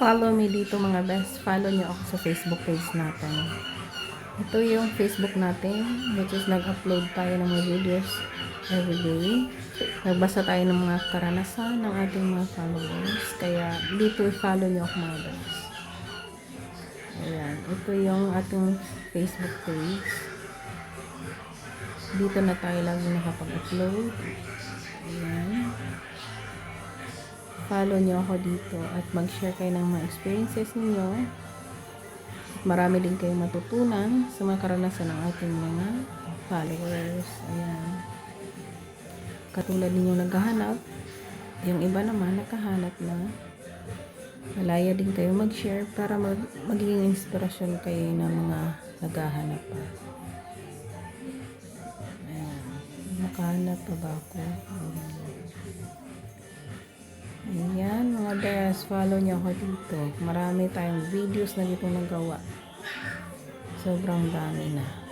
Follow me dito mga best. Follow nyo ako sa Facebook page natin. Ito yung Facebook natin, which is nag-upload tayo ng mga videos everyday. Nagbasa tayo ng mga karanasan ng ating mga followers. Kaya dito i-follow nyo ako mga best. Ayan. Ito yung ating Facebook page. Dito na tayo lagi nakapag-upload. Ayan. Follow nyo ako dito at mag-share kayo ng mga experiences ninyo. At marami din kayong matutunan sa mga karanasan ng ating mga followers. Ayan. Katulad ninyong naghahanap, yung iba naman nakahanap na. Malaya din kayo mag-share para magiging inspirasyon kayo ng mga naghahanap pa. Ayan. Nakahanap pa ba ako? Ayan mga best, follow nyo ako dito. Marami tayong videos na dito nagawa. Sobrang dami na.